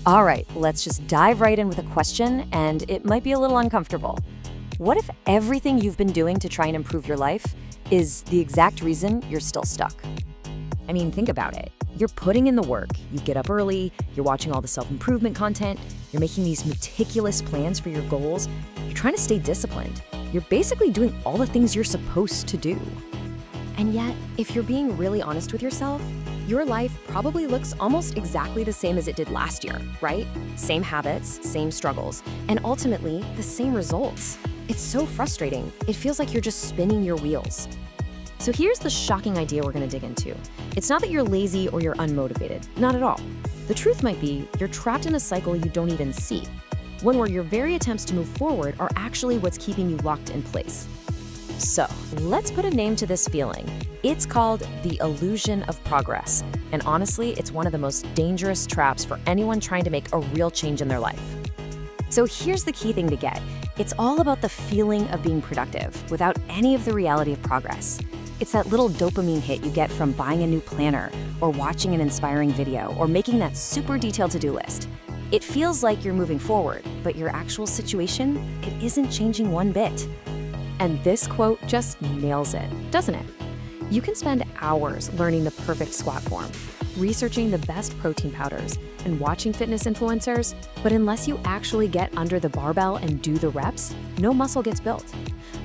All right, let's just dive right in with a question, and it might be a little uncomfortable. What if everything you've been doing to try and improve your life is the exact reason you're still stuck? I mean, think about it. You're putting in the work. You get up early, you're watching all the self-improvement content, you're making these meticulous plans for your goals, you're trying to stay disciplined. You're basically doing all the things you're supposed to do. And yet, if you're being really honest with yourself, your life probably looks almost exactly the same as it did last year, right? Same habits, same struggles, and ultimately the same results. It's so frustrating. It feels like you're just spinning your wheels. So here's the shocking idea we're going to dig into. It's not that you're lazy or you're unmotivated, not at all. The truth might be you're trapped in a cycle you don't even see, one where your very attempts to move forward are actually what's keeping you locked in place. So let's put a name to this feeling. It's called the illusion of progress. And honestly, it's one of the most dangerous traps for anyone trying to make a real change in their life. So here's the key thing to get. It's all about the feeling of being productive without any of the reality of progress. It's that little dopamine hit you get from buying a new planner or watching an inspiring video or making that super detailed to-do list. It feels like you're moving forward, but your actual situation, it isn't changing one bit. And this quote just nails it, doesn't it? You can spend hours learning the perfect squat form, researching the best protein powders, and watching fitness influencers, but unless you actually get under the barbell and do the reps, no muscle gets built.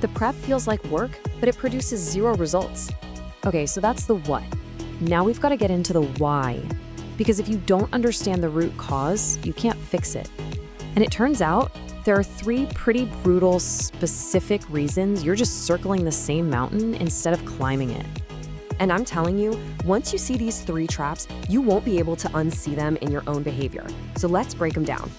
The prep feels like work, but it produces zero results. Okay, so that's the what. Now we've got to get into the why. Because if you don't understand the root cause, you can't fix it. And it turns out, there are 3 pretty brutal, specific reasons you're just circling the same mountain instead of climbing it. And I'm telling you, once you see these 3 traps, you won't be able to unsee them in your own behavior. So let's break them down.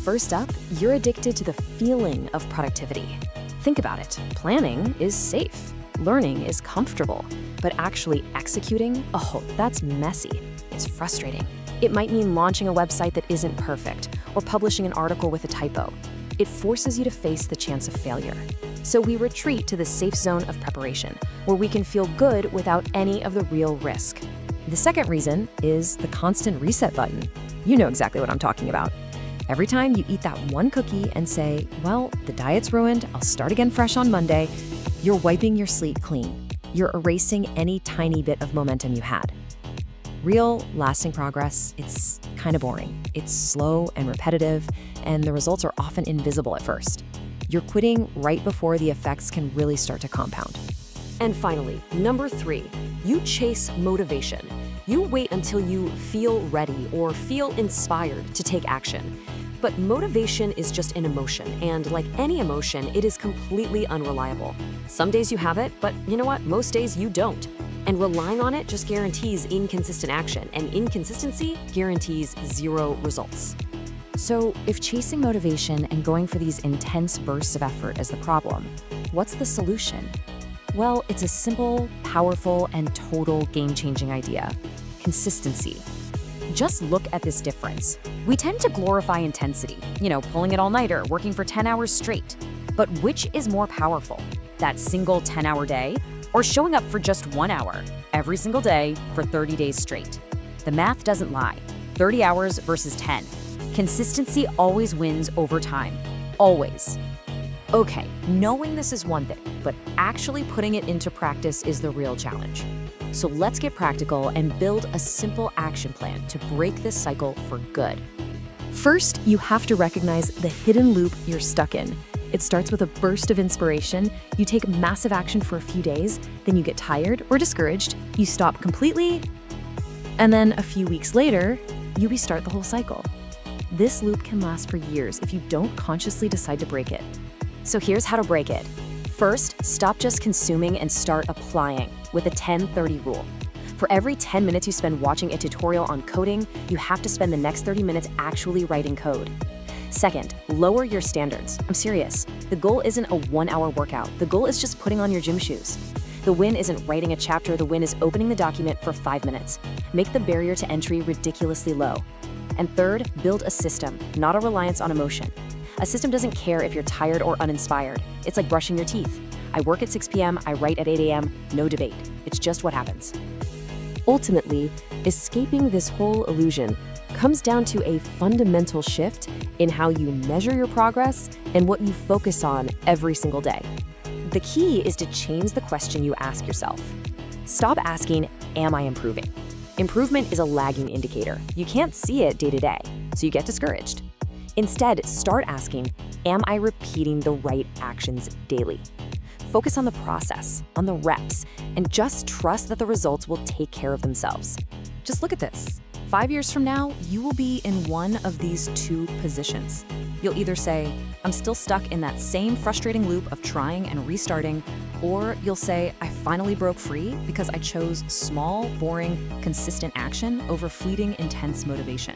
First up, you're addicted to the feeling of productivity. Think about it. Planning is safe. Learning is comfortable. But actually executing, oh, that's messy. It's frustrating. It might mean launching a website that isn't perfect or publishing an article with a typo. It forces you to face the chance of failure. So we retreat to the safe zone of preparation, where we can feel good without any of the real risk. The second reason is the constant reset button. You know exactly what I'm talking about. Every time you eat that one cookie and say, well, the diet's ruined, I'll start again fresh on Monday, you're wiping your slate clean. You're erasing any tiny bit of momentum you had. Real, lasting progress, it's kind of boring. It's slow and repetitive, and the results are often invisible at first. You're quitting right before the effects can really start to compound. And finally, number 3, you chase motivation. You wait until you feel ready or feel inspired to take action. But motivation is just an emotion, and like any emotion, it is completely unreliable. Some days you have it, but you know what? Most days you don't. And relying on it just guarantees inconsistent action, and inconsistency guarantees 0 results. So if chasing motivation and going for these intense bursts of effort is the problem, what's the solution? Well, it's a simple, powerful, and total game-changing idea: consistency. Just look at this difference. We tend to glorify intensity, pulling it all-nighter, working for 10 hours straight. But which is more powerful? That single 10-hour day, or showing up for just 1 hour every single day for 30 days straight? The math doesn't lie. 30 hours versus 10. Consistency always wins over time. Always. Okay, knowing this is one thing, but actually putting it into practice is the real challenge. So let's get practical and build a simple action plan to break this cycle for good. First, you have to recognize the hidden loop you're stuck in. It starts with a burst of inspiration, you take massive action for a few days, then you get tired or discouraged, you stop completely, and then a few weeks later, you restart the whole cycle. This loop can last for years if you don't consciously decide to break it. So here's how to break it. First, stop just consuming and start applying with a 10-30 rule. For every 10 minutes you spend watching a tutorial on coding, you have to spend the next 30 minutes actually writing code. Second, lower your standards. I'm serious. The goal isn't a 1-hour workout. The goal is just putting on your gym shoes. The win isn't writing a chapter. The win is opening the document for 5 minutes. Make the barrier to entry ridiculously low. And third, build a system, not a reliance on emotion. A system doesn't care if you're tired or uninspired. It's like brushing your teeth. I work at 6 p.m., I write at 8 a.m., no debate. It's just what happens. Ultimately, escaping this whole illusion comes down to a fundamental shift in how you measure your progress and what you focus on every single day. The key is to change the question you ask yourself. Stop asking, "Am I improving?" Improvement is a lagging indicator. You can't see it day to day, so you get discouraged. Instead, start asking, "Am I repeating the right actions daily?" Focus on the process, on the reps, and just trust that the results will take care of themselves. Just look at this. 5 years from now, you will be in one of these two positions. You'll either say, "I'm still stuck in that same frustrating loop of trying and restarting," or you'll say, "I finally broke free because I chose small, boring, consistent action over fleeting, intense motivation."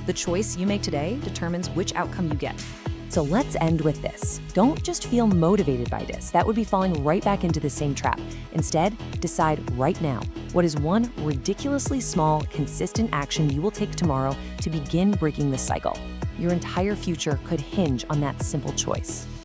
The choice you make today determines which outcome you get. So let's end with this. Don't just feel motivated by this. That would be falling right back into the same trap. Instead, decide right now, what is one ridiculously small, consistent action you will take tomorrow to begin breaking this cycle? Your entire future could hinge on that simple choice.